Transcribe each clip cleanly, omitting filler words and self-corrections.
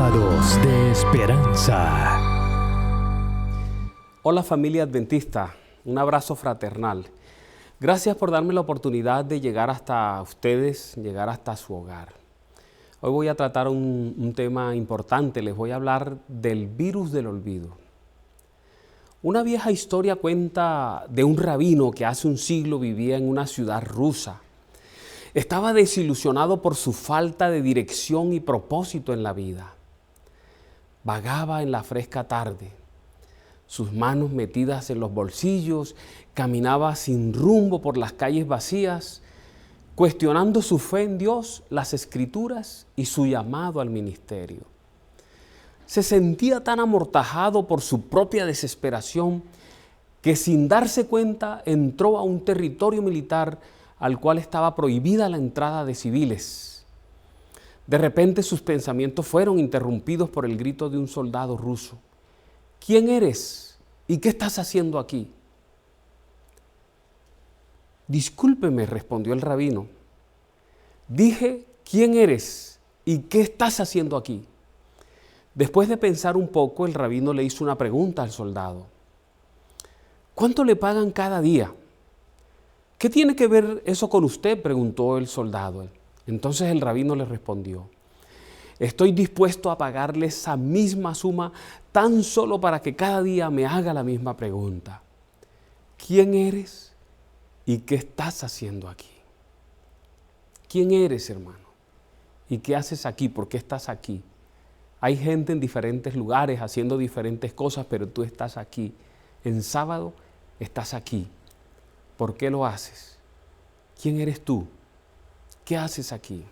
Sábados de Esperanza. Hola familia adventista, un abrazo fraternal. Gracias por darme la oportunidad de llegar hasta ustedes, llegar hasta su hogar. Hoy voy a tratar un tema importante, les voy a hablar del virus del olvido. Una vieja historia cuenta de un rabino que hace un siglo vivía en una ciudad rusa. Estaba desilusionado por su falta de dirección y propósito en la vida. Vagaba en la fresca tarde, sus manos metidas en los bolsillos, caminaba sin rumbo por las calles vacías, cuestionando su fe en Dios, las Escrituras y su llamado al ministerio. Se sentía tan amortajado por su propia desesperación que sin darse cuenta entró a un territorio militar al cual estaba prohibida la entrada de civiles. De repente sus pensamientos fueron interrumpidos por el grito de un soldado ruso. ¿Quién eres? ¿Y qué estás haciendo aquí? Discúlpeme, respondió el rabino. Dije, ¿quién eres? ¿Y qué estás haciendo aquí? Después de pensar un poco, el rabino le hizo una pregunta al soldado. ¿Cuánto le pagan cada día? ¿Qué tiene que ver eso con usted?, preguntó el soldado. Entonces el rabino le respondió, estoy dispuesto a pagarle esa misma suma tan solo para que cada día me haga la misma pregunta. ¿Quién eres y qué estás haciendo aquí? ¿Quién eres, hermano? ¿Y qué haces aquí? ¿Por qué estás aquí? Hay gente en diferentes lugares haciendo diferentes cosas, pero tú estás aquí. En sábado estás aquí. ¿Por qué lo haces? ¿Quién eres tú? ¿Qué haces aquí?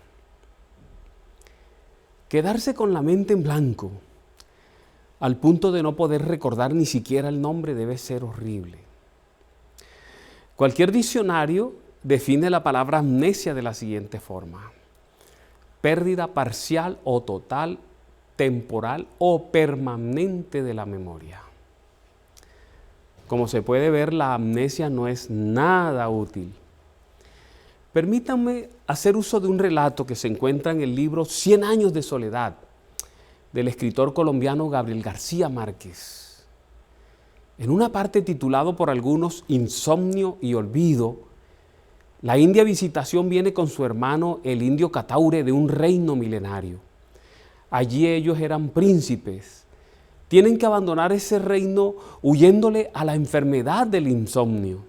Quedarse con la mente en blanco, al punto de no poder recordar ni siquiera el nombre, debe ser horrible. Cualquier diccionario define la palabra amnesia de la siguiente forma: pérdida parcial o total, temporal o permanente de la memoria. Como se puede ver, la amnesia no es nada útil. Permítanme hacer uso de un relato que se encuentra en el libro 100 años de soledad, del escritor colombiano Gabriel García Márquez. En una parte titulado por algunos Insomnio y Olvido, la india Visitación viene con su hermano el indio Cataure de un reino milenario. Allí ellos eran príncipes. Tienen que abandonar ese reino huyéndole a la enfermedad del insomnio.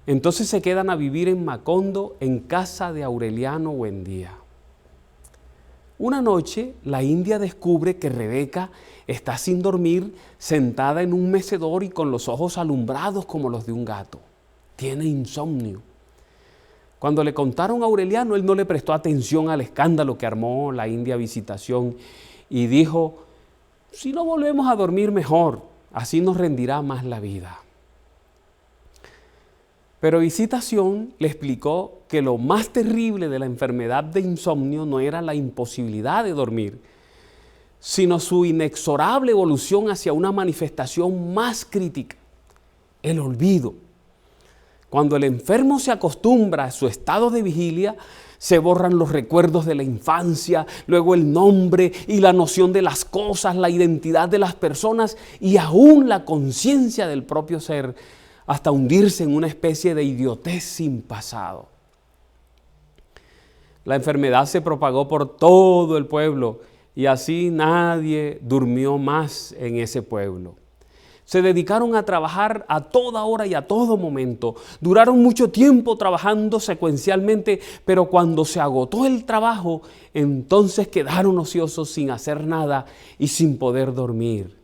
Entonces se quedan a vivir en Macondo, en casa de Aureliano Buendía. Una noche, la india descubre que Rebeca está sin dormir, sentada en un mecedor y con los ojos alumbrados como los de un gato. Tiene insomnio. Cuando le contaron a Aureliano, él no le prestó atención al escándalo que armó la india Visitación y dijo, si no volvemos a dormir mejor, así nos rendirá más la vida. Pero Visitación le explicó que lo más terrible de la enfermedad de insomnio no era la imposibilidad de dormir, sino su inexorable evolución hacia una manifestación más crítica, el olvido. Cuando el enfermo se acostumbra a su estado de vigilia, se borran los recuerdos de la infancia, luego el nombre y la noción de las cosas, la identidad de las personas y aún la conciencia del propio ser, hasta hundirse en una especie de idiotez sin pasado. La enfermedad se propagó por todo el pueblo y así nadie durmió más en ese pueblo. Se dedicaron a trabajar a toda hora y a todo momento. Duraron mucho tiempo trabajando secuencialmente, pero cuando se agotó el trabajo, entonces quedaron ociosos sin hacer nada y sin poder dormir.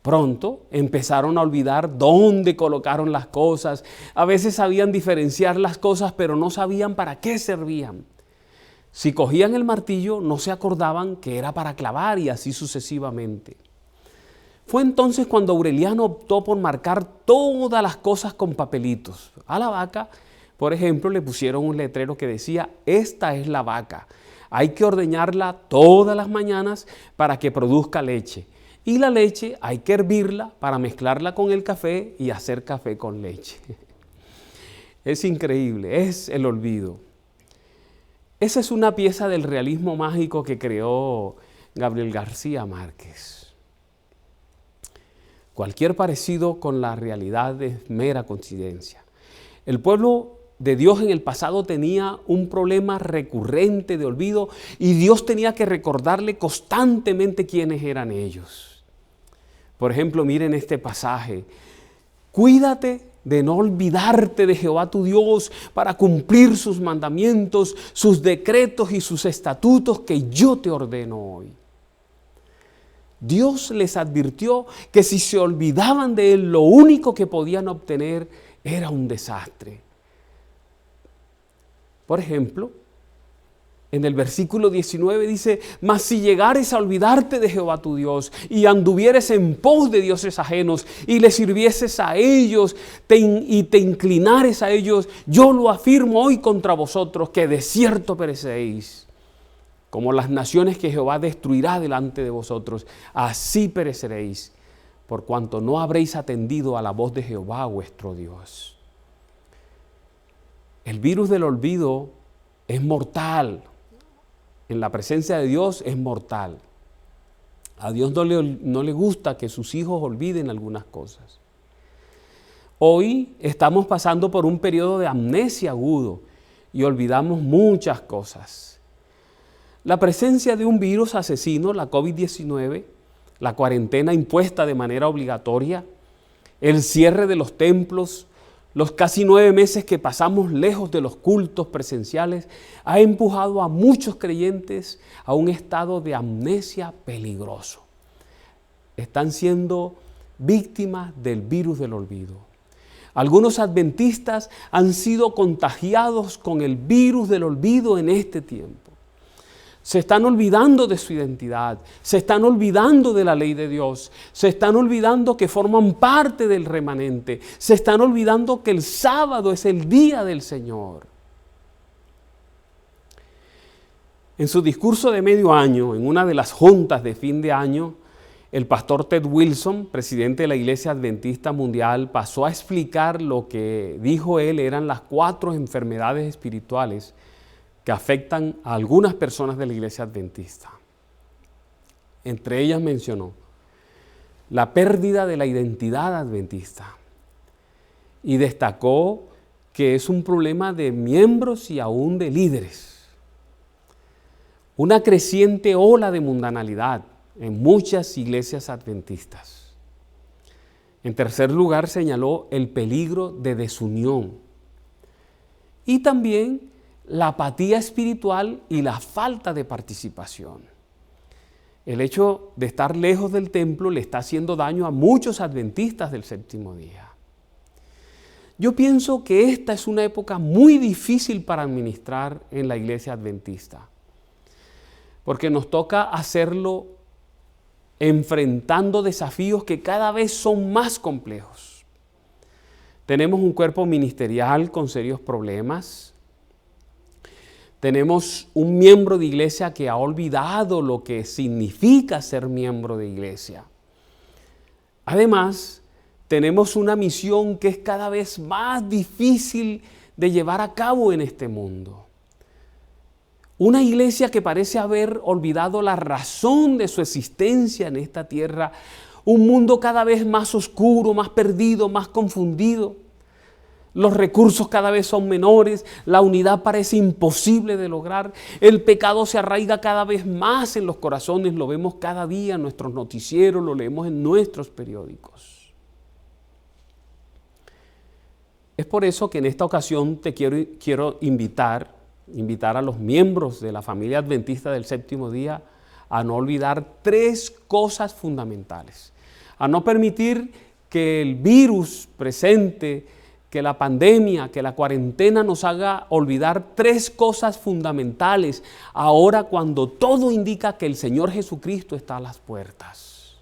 Pronto empezaron a olvidar dónde colocaron las cosas. A veces sabían diferenciar las cosas, pero no sabían para qué servían. Si cogían el martillo, no se acordaban que era para clavar y así sucesivamente. Fue entonces cuando Aureliano optó por marcar todas las cosas con papelitos. A la vaca, por ejemplo, le pusieron un letrero que decía, esta es la vaca. Hay que ordeñarla todas las mañanas para que produzca leche. Y la leche hay que hervirla para mezclarla con el café y hacer café con leche. Es increíble, es el olvido. Esa es una pieza del realismo mágico que creó Gabriel García Márquez. Cualquier parecido con la realidad es mera coincidencia. El pueblo de Dios en el pasado tenía un problema recurrente de olvido y Dios tenía que recordarle constantemente quiénes eran ellos. Por ejemplo, miren este pasaje: cuídate de no olvidarte de Jehová tu Dios para cumplir sus mandamientos, sus decretos y sus estatutos que yo te ordeno hoy. Dios les advirtió que si se olvidaban de Él, lo único que podían obtener era un desastre. Por ejemplo, en el versículo 19 dice: mas si llegares a olvidarte de Jehová tu Dios y anduvieres en pos de dioses ajenos y le sirvieses a ellos y te inclinares a ellos, yo lo afirmo hoy contra vosotros, que de cierto pereceréis. Como las naciones que Jehová destruirá delante de vosotros, así pereceréis, por cuanto no habréis atendido a la voz de Jehová vuestro Dios. El virus del olvido es mortal. En la presencia de Dios es mortal. A Dios no le gusta que sus hijos olviden algunas cosas. Hoy estamos pasando por un periodo de amnesia agudo y olvidamos muchas cosas. La presencia de un virus asesino, la COVID-19, la cuarentena impuesta de manera obligatoria, el cierre de los templos, los casi 9 meses que pasamos lejos de los cultos presenciales, ha empujado a muchos creyentes a un estado de amnesia peligroso. Están siendo víctimas del virus del olvido. Algunos adventistas han sido contagiados con el virus del olvido en este tiempo. Se están olvidando de su identidad, se están olvidando de la ley de Dios, se están olvidando que forman parte del remanente, se están olvidando que el sábado es el día del Señor. En su discurso de medio año, en una de las juntas de fin de año, el pastor Ted Wilson, presidente de la Iglesia Adventista Mundial, pasó a explicar lo que dijo él eran las 4 enfermedades espirituales que afectan a algunas personas de la Iglesia Adventista. Entre ellas mencionó la pérdida de la identidad adventista y destacó que es un problema de miembros y aún de líderes. Una creciente ola de mundanalidad en muchas iglesias adventistas. En tercer lugar, señaló el peligro de desunión y también la apatía espiritual y la falta de participación. El hecho de estar lejos del templo le está haciendo daño a muchos adventistas del séptimo día. Yo pienso que esta es una época muy difícil para administrar en la iglesia adventista, porque nos toca hacerlo enfrentando desafíos que cada vez son más complejos. Tenemos un cuerpo ministerial con serios problemas. Tenemos un miembro de iglesia que ha olvidado lo que significa ser miembro de iglesia. Además, tenemos una misión que es cada vez más difícil de llevar a cabo en este mundo. Una iglesia que parece haber olvidado la razón de su existencia en esta tierra. Un mundo cada vez más oscuro, más perdido, más confundido. Los recursos cada vez son menores, la unidad parece imposible de lograr, el pecado se arraiga cada vez más en los corazones, lo vemos cada día en nuestros noticieros, lo leemos en nuestros periódicos. Es por eso que en esta ocasión te quiero invitar a los miembros de la familia adventista del séptimo día a no olvidar 3 cosas fundamentales, a no permitir que el virus presente, que la pandemia, que la cuarentena nos haga olvidar 3 cosas fundamentales ahora cuando todo indica que el Señor Jesucristo está a las puertas.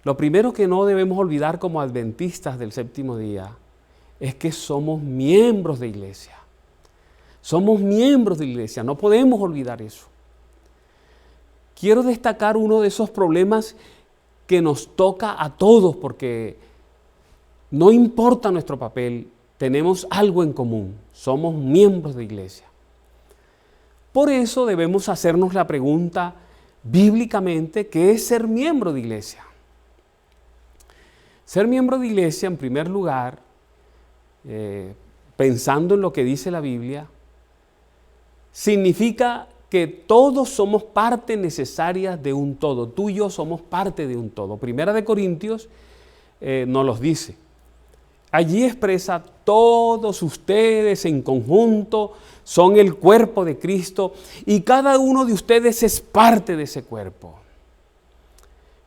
Lo primero que no debemos olvidar como adventistas del séptimo día es que somos miembros de iglesia. Somos miembros de iglesia, no podemos olvidar eso. Quiero destacar uno de esos problemas que nos toca a todos porque no importa nuestro papel, tenemos algo en común, somos miembros de iglesia. Por eso debemos hacernos la pregunta bíblicamente, ¿qué es ser miembro de iglesia? Ser miembro de iglesia, en primer lugar, pensando en lo que dice la Biblia, significa que todos somos parte necesaria de un todo. Tú y yo somos parte de un todo. Primera de Corintios nos los dice. Allí expresa: todos ustedes en conjunto son el cuerpo de Cristo y cada uno de ustedes es parte de ese cuerpo.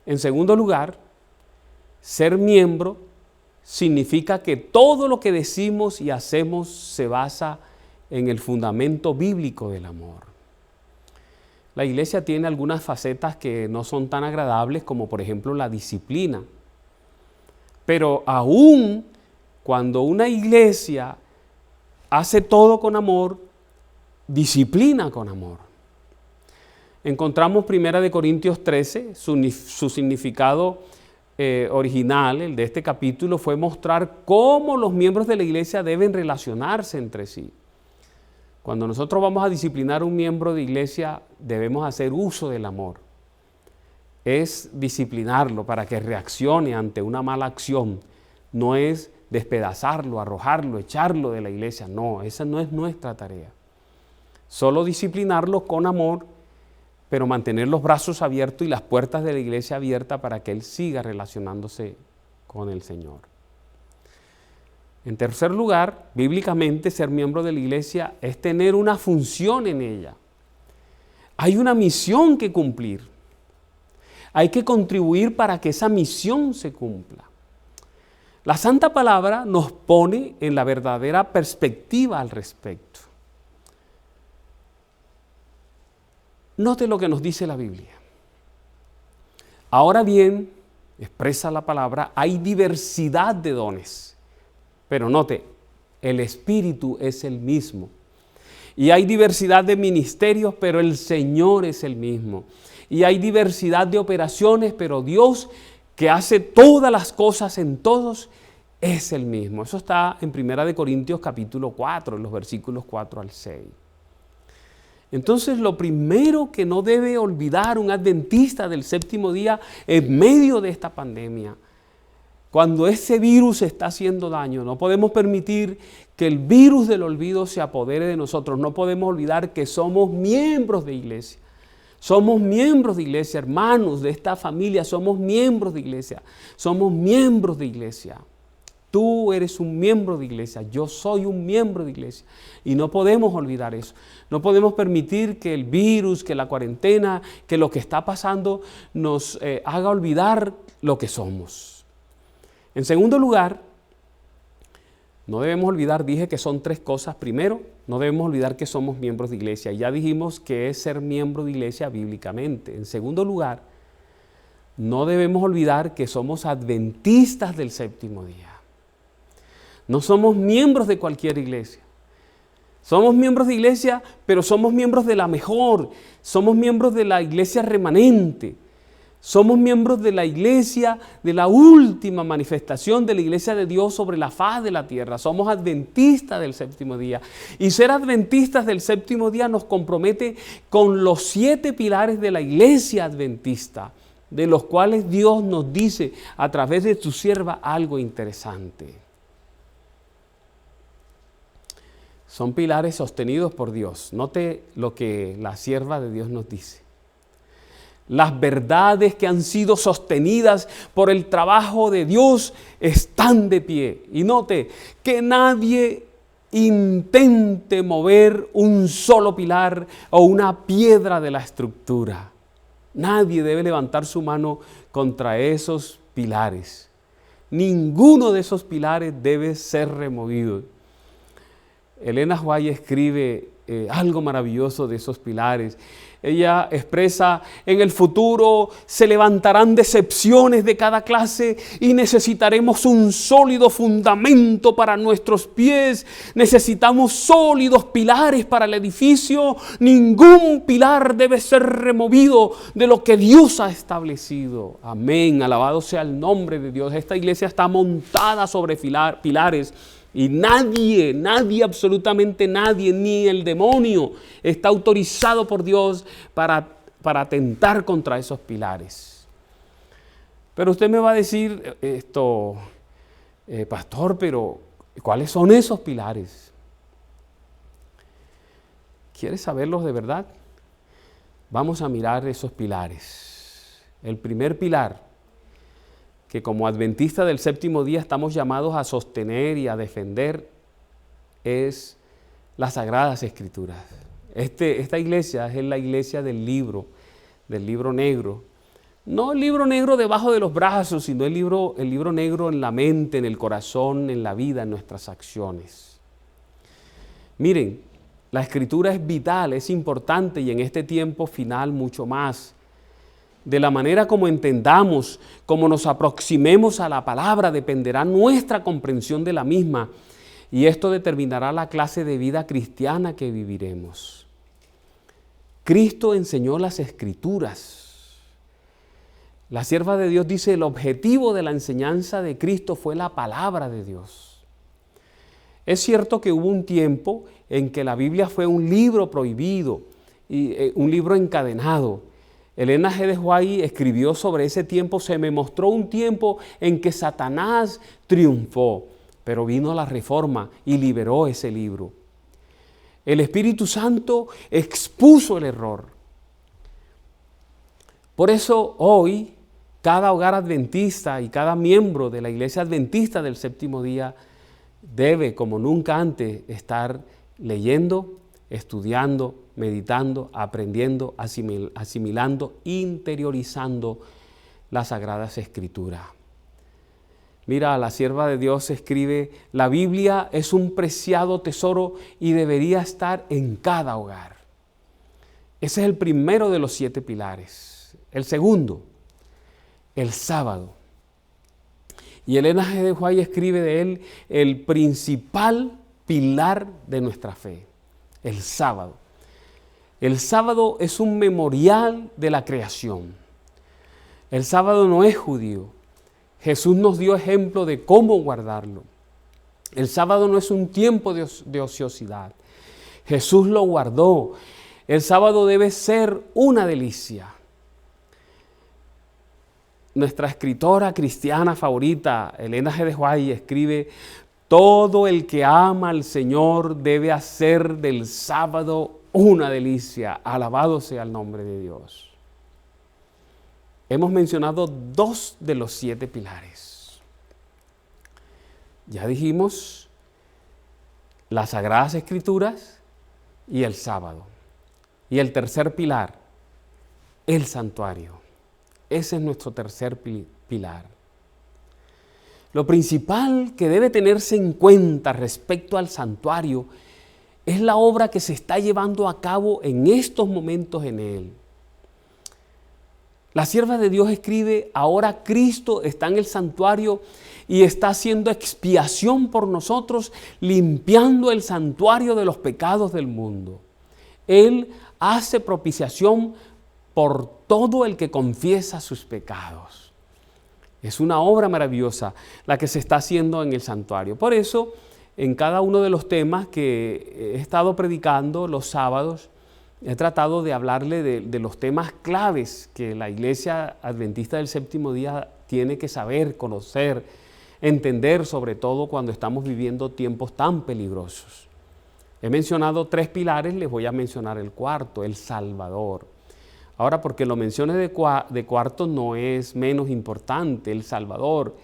En segundo lugar, ser miembro significa que todo lo que decimos y hacemos se basa en el fundamento bíblico del amor. La iglesia tiene algunas facetas que no son tan agradables, como por ejemplo la disciplina. Pero aún cuando una iglesia hace todo con amor, disciplina con amor. Encontramos 1 Corintios 13, su significado original, el de este capítulo, fue mostrar cómo los miembros de la iglesia deben relacionarse entre sí. Cuando nosotros vamos a disciplinar a un miembro de iglesia, debemos hacer uso del amor. Es disciplinarlo para que reaccione ante una mala acción. No es despedazarlo, arrojarlo, echarlo de la iglesia. No, esa no es nuestra tarea. Solo disciplinarlo con amor, pero mantener los brazos abiertos y las puertas de la iglesia abiertas para que él siga relacionándose con el Señor. En tercer lugar, bíblicamente, ser miembro de la iglesia es tener una función en ella. Hay una misión que cumplir. Hay que contribuir para que esa misión se cumpla. La Santa Palabra nos pone en la verdadera perspectiva al respecto. Note lo que nos dice la Biblia. Ahora bien, expresa la palabra, hay diversidad de dones. Pero note, el Espíritu es el mismo. Y hay diversidad de ministerios, pero el Señor es el mismo. Y hay diversidad de operaciones, pero Dios, que hace todas las cosas en todos, es el mismo. Eso está en 1 Corintios capítulo 4, en los versículos 4 al 6. Entonces, lo primero que no debe olvidar un adventista del séptimo día en medio de esta pandemia, cuando ese virus está haciendo daño, no podemos permitir que el virus del olvido se apodere de nosotros. No podemos olvidar que somos miembros de iglesia. Somos miembros de iglesia, hermanos de esta familia, somos miembros de iglesia. Somos miembros de iglesia. Tú eres un miembro de iglesia, yo soy un miembro de iglesia. Y no podemos olvidar eso. No podemos permitir que el virus, que la cuarentena, que lo que está pasando nos haga olvidar lo que somos. En segundo lugar, no debemos olvidar, dije que son tres cosas. Primero, no debemos olvidar que somos miembros de iglesia. Ya dijimos que es ser miembro de iglesia bíblicamente. En segundo lugar, no debemos olvidar que somos adventistas del séptimo día. No somos miembros de cualquier iglesia. Somos miembros de iglesia, pero somos miembros de la mejor. Somos miembros de la iglesia remanente. Somos miembros de la iglesia, de la última manifestación de la iglesia de Dios sobre la faz de la tierra. Somos adventistas del séptimo día. Y ser adventistas del séptimo día nos compromete con los 7 pilares de la iglesia adventista, de los cuales Dios nos dice a través de su sierva algo interesante. Son pilares sostenidos por Dios. Note lo que la sierva de Dios nos dice. Las verdades que han sido sostenidas por el trabajo de Dios están de pie. Y note que nadie intente mover un solo pilar o una piedra de la estructura. Nadie debe levantar su mano contra esos pilares. Ninguno de esos pilares debe ser removido. Elena White escribe algo maravilloso de esos pilares. Ella expresa: en el futuro se levantarán decepciones de cada clase y necesitaremos un sólido fundamento para nuestros pies. Necesitamos sólidos pilares para el edificio. Ningún pilar debe ser removido de lo que Dios ha establecido. Amén, alabado sea el nombre de Dios. Esta iglesia está montada sobre pilares Y nadie, absolutamente nadie, ni el demonio está autorizado por Dios para atentar contra esos pilares. Pero usted me va a decir, pastor, pero ¿cuáles son esos pilares? ¿Quieres saberlos de verdad? Vamos a mirar esos pilares. El primer pilar, que como adventistas del séptimo día estamos llamados a sostener y a defender, es las Sagradas Escrituras. Esta iglesia es la iglesia del libro negro. No el libro negro debajo de los brazos, sino el libro negro en la mente, en el corazón, en la vida, en nuestras acciones. Miren, la Escritura es vital, es importante y en este tiempo final mucho más. De la manera como entendamos, como nos aproximemos a la palabra, dependerá nuestra comprensión de la misma y esto determinará la clase de vida cristiana que viviremos. Cristo enseñó las Escrituras. La sierva de Dios dice, el objetivo de la enseñanza de Cristo fue la palabra de Dios. Es cierto que hubo un tiempo en que la Biblia fue un libro prohibido, y un libro encadenado. Elena G. de White escribió sobre ese tiempo, se me mostró un tiempo en que Satanás triunfó, pero vino la reforma y liberó ese libro. El Espíritu Santo expuso el error. Por eso hoy, cada hogar adventista y cada miembro de la iglesia adventista del séptimo día debe, como nunca antes, estar leyendo, estudiando, meditando, aprendiendo, asimilando, interiorizando las Sagradas Escrituras. Mira, la sierva de Dios escribe, la Biblia es un preciado tesoro y debería estar en cada hogar. Ese es el primero de los 7 pilares. El segundo, el sábado. Y Elena G. de White escribe de él el principal pilar de nuestra fe, el sábado. El sábado es un memorial de la creación. El sábado no es judío. Jesús nos dio ejemplo de cómo guardarlo. El sábado no es un tiempo de ociosidad. Jesús lo guardó. El sábado debe ser una delicia. Nuestra escritora cristiana favorita, Elena G. de White, escribe, todo el que ama al Señor debe hacer del sábado una delicia. Alabado sea el nombre de Dios. Hemos mencionado 2 de los 7 pilares. Ya dijimos las Sagradas Escrituras y el sábado. Y el tercer pilar, el santuario. Ese es nuestro tercer pilar. Lo principal que debe tenerse en cuenta respecto al santuario es la obra que se está llevando a cabo en estos momentos en él. La sierva de Dios escribe, ahora Cristo está en el santuario y está haciendo expiación por nosotros, limpiando el santuario de los pecados del mundo. Él hace propiciación por todo el que confiesa sus pecados. Es una obra maravillosa la que se está haciendo en el santuario. Por eso, en cada uno de los temas que he estado predicando los sábados, he tratado de hablarle de los temas claves que la iglesia adventista del séptimo día tiene que saber, conocer, entender, sobre todo cuando estamos viviendo tiempos tan peligrosos. He mencionado 3 pilares, les voy a mencionar el cuarto, el Salvador. Ahora, porque lo mencione de cuarto no es menos importante, el Salvador.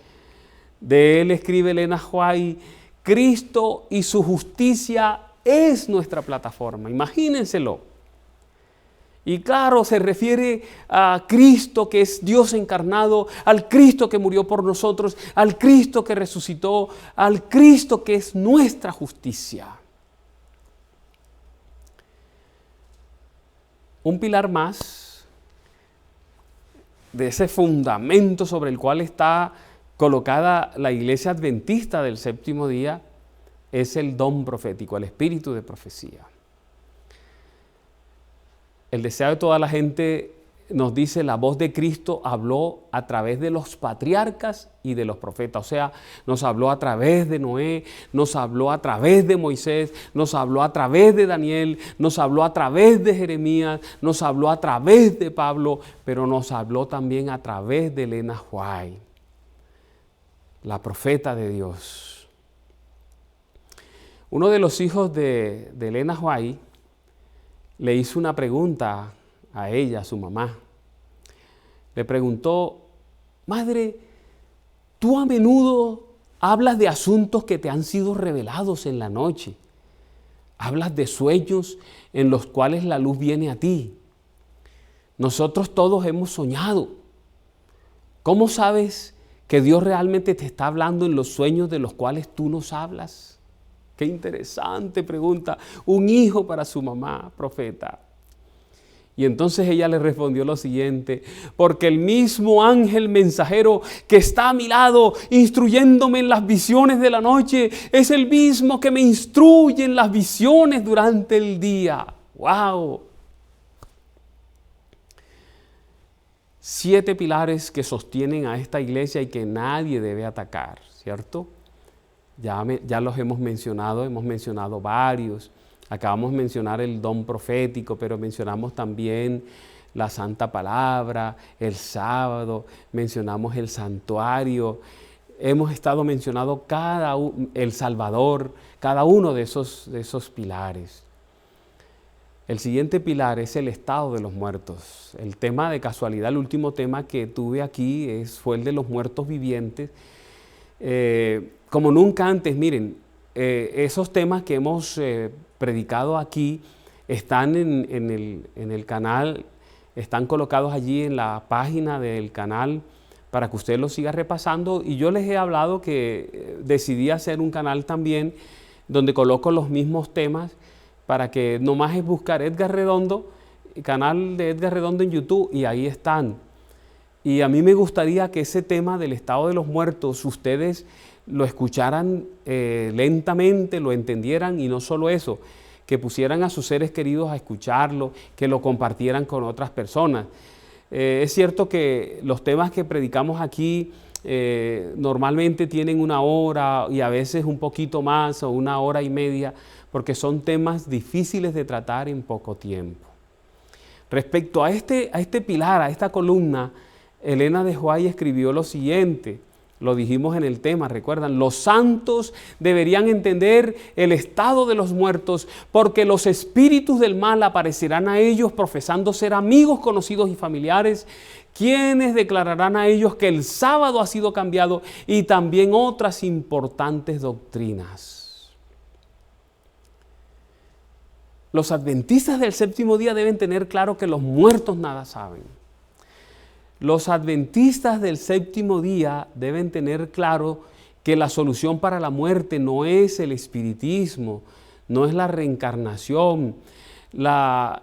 De él escribe Elena White, Cristo y su justicia es nuestra plataforma. Imagínenselo. Y claro, se refiere a Cristo que es Dios encarnado, al Cristo que murió por nosotros, al Cristo que resucitó, al Cristo que es nuestra justicia. Un pilar más de ese fundamento sobre el cual está colocada la iglesia adventista del séptimo día es el don profético, el espíritu de profecía. El deseo de toda la gente nos dice, la voz de Cristo habló a través de los patriarcas y de los profetas. O sea, nos habló a través de Noé, nos habló a través de Moisés, nos habló a través de Daniel, nos habló a través de Jeremías, nos habló a través de Pablo, pero nos habló también a través de Elena White, la profeta de Dios. Uno de los hijos de Elena White le hizo una pregunta a ella, a su mamá. Le preguntó: madre, tú a menudo hablas de asuntos que te han sido revelados en la noche. Hablas de sueños en los cuales la luz viene a ti. Nosotros todos hemos soñado. ¿Cómo sabes que Dios realmente te está hablando en los sueños de los cuales tú nos hablas? Qué interesante pregunta. Un hijo para su mamá, profeta. Y entonces ella le respondió lo siguiente: porque el mismo ángel mensajero que está a mi lado, instruyéndome en las visiones de la noche, es el mismo que me instruye en las visiones durante el día. ¡Wow! 7 pilares que sostienen a esta iglesia y que nadie debe atacar, ¿cierto? Ya los hemos mencionado varios. Acabamos de mencionar el don profético, pero mencionamos también la santa palabra, el sábado, mencionamos el santuario. Hemos estado mencionando el Salvador, cada uno de esos pilares. El siguiente pilar es el estado de los muertos. El tema de casualidad, el último tema que tuve aquí fue el de los muertos vivientes. Como nunca antes, miren, esos temas que hemos predicado aquí están en el canal, están colocados allí en la página del canal para que usted los siga repasando. Y yo les he hablado que decidí hacer un canal también donde coloco los mismos temas, para que nomás es buscar Edgar Redondo, el canal de Edgar Redondo en YouTube, y ahí están. Y a mí me gustaría que ese tema del estado de los muertos ustedes lo escucharan lentamente, lo entendieran, y no solo eso, que pusieran a sus seres queridos a escucharlo, que lo compartieran con otras personas. Es cierto que los temas que predicamos aquí normalmente tienen 1 hora y a veces un poquito más, o 1 hora y media, porque son temas difíciles de tratar en poco tiempo. Respecto a este pilar, a esta columna, Elena de White escribió lo siguiente. Lo dijimos en el tema, recuerdan: los santos deberían entender el estado de los muertos, porque los espíritus del mal aparecerán a ellos profesando ser amigos, conocidos y familiares, quienes declararán a ellos que el sábado ha sido cambiado, y también otras importantes doctrinas. Los adventistas del séptimo día deben tener claro que los muertos nada saben. Los adventistas del séptimo día deben tener claro que la solución para la muerte no es el espiritismo, no es la reencarnación, la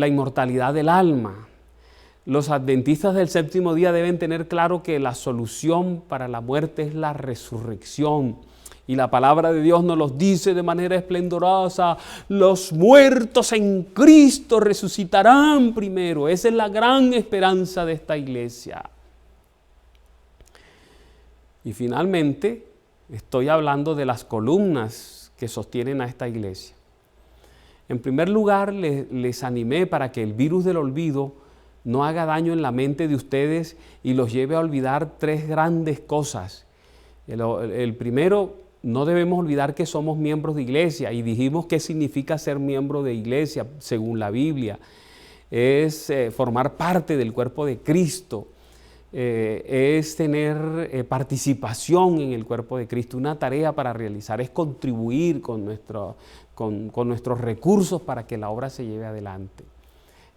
inmortalidad del alma. Los adventistas del séptimo día deben tener claro que la solución para la muerte es la resurrección. Y la palabra de Dios nos los dice de manera esplendorosa: los muertos en Cristo resucitarán primero. Esa es la gran esperanza de esta iglesia. Y finalmente, estoy hablando de las columnas que sostienen a esta iglesia. En primer lugar, les animé para que el virus del olvido no haga daño en la mente de ustedes y los lleve a olvidar 3 grandes cosas. El primero, no debemos olvidar que somos miembros de iglesia, y dijimos qué significa ser miembro de iglesia según la Biblia. Es formar parte del cuerpo de Cristo, es tener participación en el cuerpo de Cristo. Una tarea para realizar es contribuir con nuestros recursos para que la obra se lleve adelante.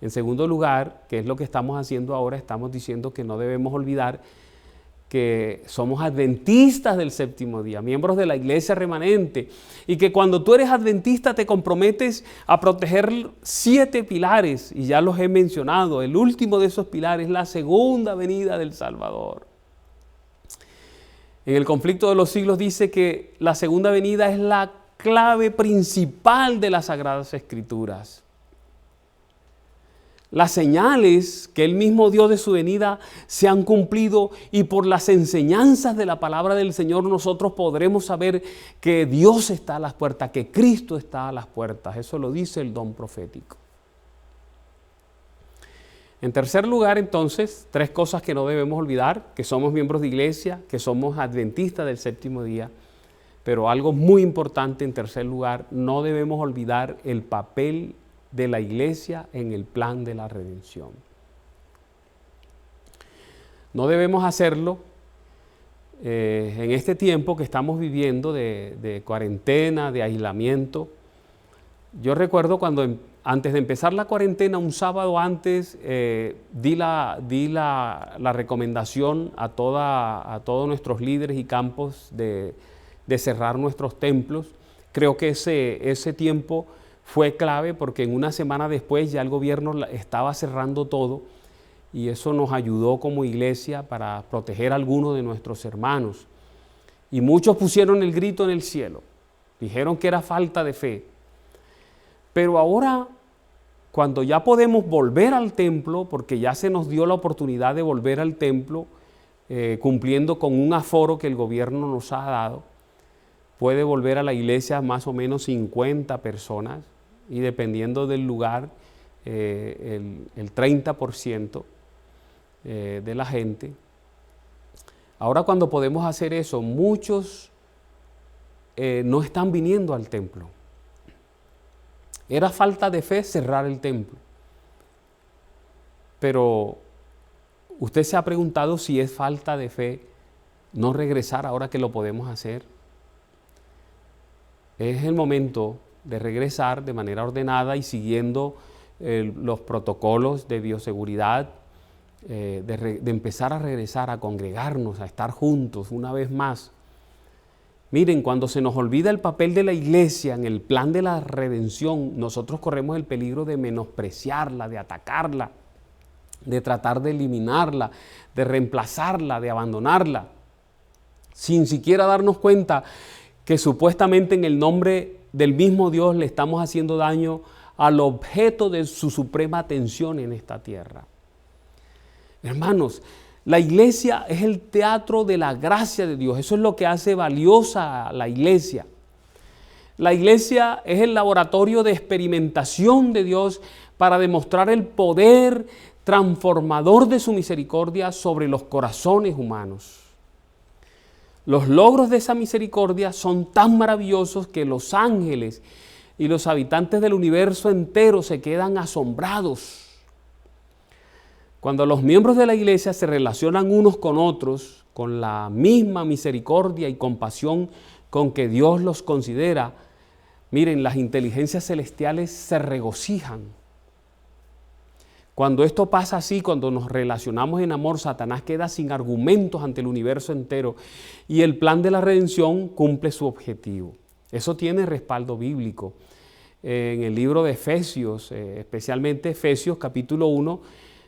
En segundo lugar, que es lo que estamos haciendo ahora, estamos diciendo que no debemos olvidar que somos adventistas del séptimo día, miembros de la iglesia remanente, y que cuando tú eres adventista te comprometes a proteger 7 pilares, y ya los he mencionado. El último de esos pilares es la segunda venida del Salvador. En el conflicto de los siglos dice que la segunda venida es la clave principal de las Sagradas Escrituras. Las señales que Él mismo dio de su venida se han cumplido y por las enseñanzas de la palabra del Señor nosotros podremos saber que Dios está a las puertas, que Cristo está a las puertas. Eso lo dice el don profético. En tercer lugar, entonces, 3 cosas que no debemos olvidar: que somos miembros de iglesia, que somos adventistas del séptimo día. Pero algo muy importante en tercer lugar, no debemos olvidar el papel de la iglesia en el plan de la redención. No debemos hacerlo en este tiempo que estamos viviendo de cuarentena, de aislamiento. Yo recuerdo cuando antes de empezar la cuarentena, un sábado antes, di la recomendación a todos nuestros líderes y campos de cerrar nuestros templos. Creo que ese tiempo fue clave porque en una semana después ya el gobierno estaba cerrando todo y eso nos ayudó como iglesia para proteger a algunos de nuestros hermanos. Y muchos pusieron el grito en el cielo, dijeron que era falta de fe. Pero ahora, cuando ya podemos volver al templo, porque ya se nos dio la oportunidad de volver al templo, cumpliendo con un aforo que el gobierno nos ha dado, puede volver a la iglesia más o menos 50 personas y dependiendo del lugar, el 30% de la gente. Ahora cuando podemos hacer eso, muchos no están viniendo al templo. Era falta de fe cerrar el templo. Pero usted se ha preguntado si es falta de fe no regresar ahora que lo podemos hacer. Es el momento de regresar de manera ordenada y siguiendo los protocolos de bioseguridad, de empezar a regresar, a congregarnos, a estar juntos una vez más. Miren, cuando se nos olvida el papel de la iglesia en el plan de la redención, nosotros corremos el peligro de menospreciarla, de atacarla, de tratar de eliminarla, de reemplazarla, de abandonarla, sin siquiera darnos cuenta que supuestamente en el nombre del mismo Dios le estamos haciendo daño al objeto de su suprema atención en esta tierra. Hermanos, la iglesia es el teatro de la gracia de Dios. Eso es lo que hace valiosa a la iglesia. La iglesia es el laboratorio de experimentación de Dios para demostrar el poder transformador de su misericordia sobre los corazones humanos. Los logros de esa misericordia son tan maravillosos que los ángeles y los habitantes del universo entero se quedan asombrados. Cuando los miembros de la iglesia se relacionan unos con otros con la misma misericordia y compasión con que Dios los considera, miren, las inteligencias celestiales se regocijan. Cuando esto pasa así, cuando nos relacionamos en amor, Satanás queda sin argumentos ante el universo entero y el plan de la redención cumple su objetivo. Eso tiene respaldo bíblico. En el libro de Efesios, especialmente Efesios capítulo 1,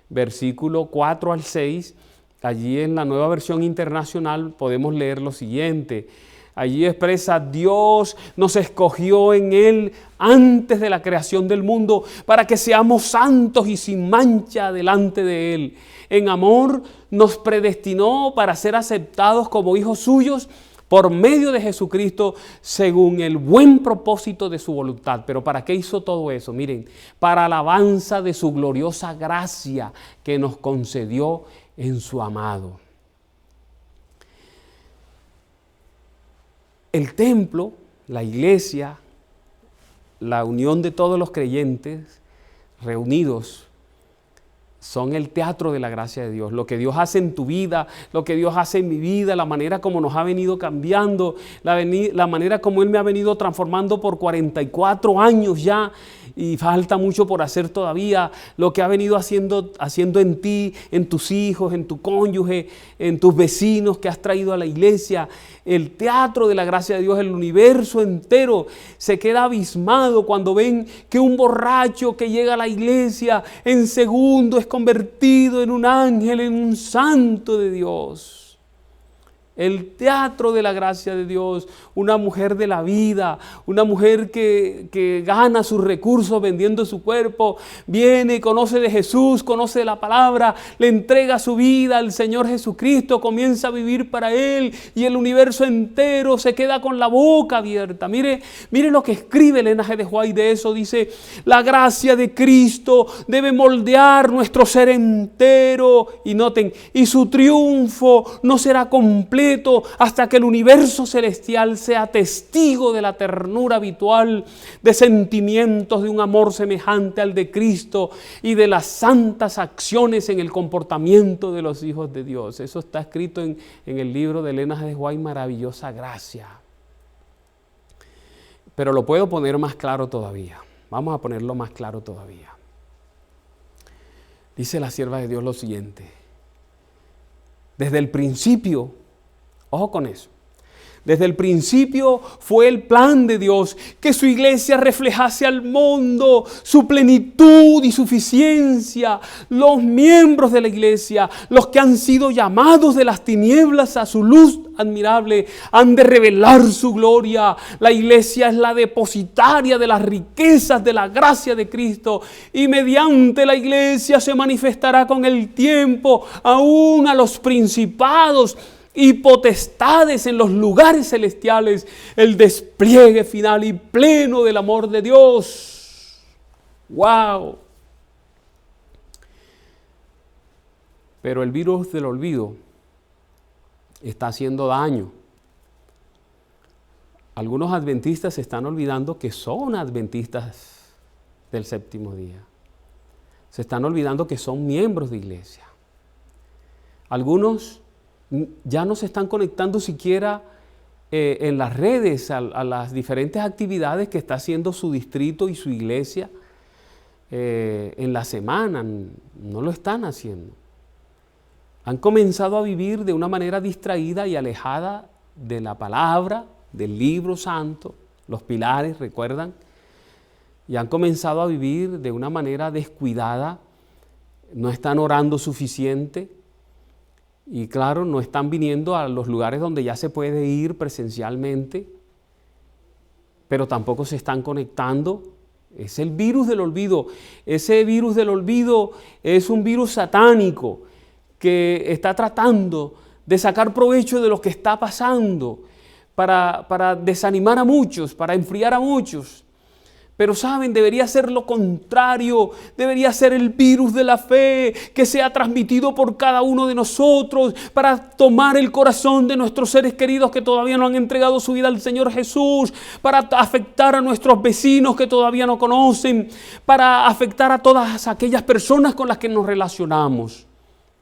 versículo 4 al 6, allí en la Nueva Versión Internacional podemos leer lo siguiente. Allí expresa: Dios nos escogió en Él antes de la creación del mundo para que seamos santos y sin mancha delante de Él. En amor nos predestinó para ser aceptados como hijos suyos por medio de Jesucristo según el buen propósito de su voluntad. ¿Pero para qué hizo todo eso? Miren, para alabanza de su gloriosa gracia que nos concedió en su amado. El templo, la iglesia, la unión de todos los creyentes reunidos son el teatro de la gracia de Dios. Lo que Dios hace en tu vida, lo que Dios hace en mi vida, la manera como nos ha venido cambiando, la manera como Él me ha venido transformando por 44 años ya, y falta mucho por hacer todavía, lo que ha venido haciendo en ti, en tus hijos, en tu cónyuge, en tus vecinos que has traído a la iglesia. El teatro de la gracia de Dios, el universo entero se queda abismado cuando ven que un borracho que llega a la iglesia en segundo es convertido en un ángel, en un santo de Dios. El teatro de la gracia de Dios, una mujer de la vida, una mujer que gana sus recursos vendiendo su cuerpo, viene, conoce de Jesús, conoce de la palabra, le entrega su vida al Señor Jesucristo, comienza a vivir para Él y el universo entero se queda con la boca abierta. Mire lo que escribe Elena G. de White de eso, dice: la gracia de Cristo debe moldear nuestro ser entero, y noten, y su triunfo no será completo hasta que el universo celestial sea testigo de la ternura habitual, de sentimientos de un amor semejante al de Cristo y de las santas acciones en el comportamiento de los hijos de Dios. Eso está escrito en el libro de Elena G. de White, Maravillosa Gracia. Pero lo puedo poner más claro todavía. Vamos a ponerlo más claro todavía. Dice la sierva de Dios lo siguiente: desde el principio, ojo con eso, desde el principio fue el plan de Dios que su iglesia reflejase al mundo su plenitud y suficiencia. Los miembros de la iglesia, los que han sido llamados de las tinieblas a su luz admirable, han de revelar su gloria. La iglesia es la depositaria de las riquezas de la gracia de Cristo, y mediante la iglesia se manifestará con el tiempo aún a los principados y potestades en los lugares celestiales el despliegue final y pleno del amor de Dios. ¡Wow! Pero el virus del olvido está haciendo daño. Algunos adventistas se están olvidando que son adventistas del séptimo día. Se están olvidando que son miembros de iglesia. Algunos ya no se están conectando siquiera en las redes a las diferentes actividades que está haciendo su distrito y su iglesia en la semana. No lo están haciendo. Han comenzado a vivir de una manera distraída y alejada de la palabra, del libro santo, los pilares, ¿recuerdan? Y han comenzado a vivir de una manera descuidada, no están orando suficiente. Y claro, no están viniendo a los lugares donde ya se puede ir presencialmente, pero tampoco se están conectando. Es el virus del olvido. Ese virus del olvido es un virus satánico que está tratando de sacar provecho de lo que está pasando para desanimar a muchos, para enfriar a muchos. Pero saben, debería ser lo contrario, debería ser el virus de la fe que sea transmitido por cada uno de nosotros para tomar el corazón de nuestros seres queridos que todavía no han entregado su vida al Señor Jesús, para afectar a nuestros vecinos que todavía no conocen, para afectar a todas aquellas personas con las que nos relacionamos,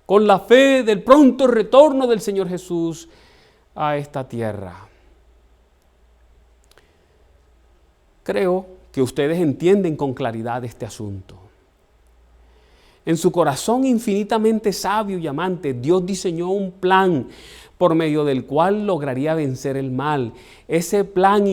con la fe del pronto retorno del Señor Jesús a esta tierra. Creo que ustedes entienden con claridad este asunto. En su corazón infinitamente sabio y amante, Dios diseñó un plan por medio del cual lograría vencer el mal. Ese plan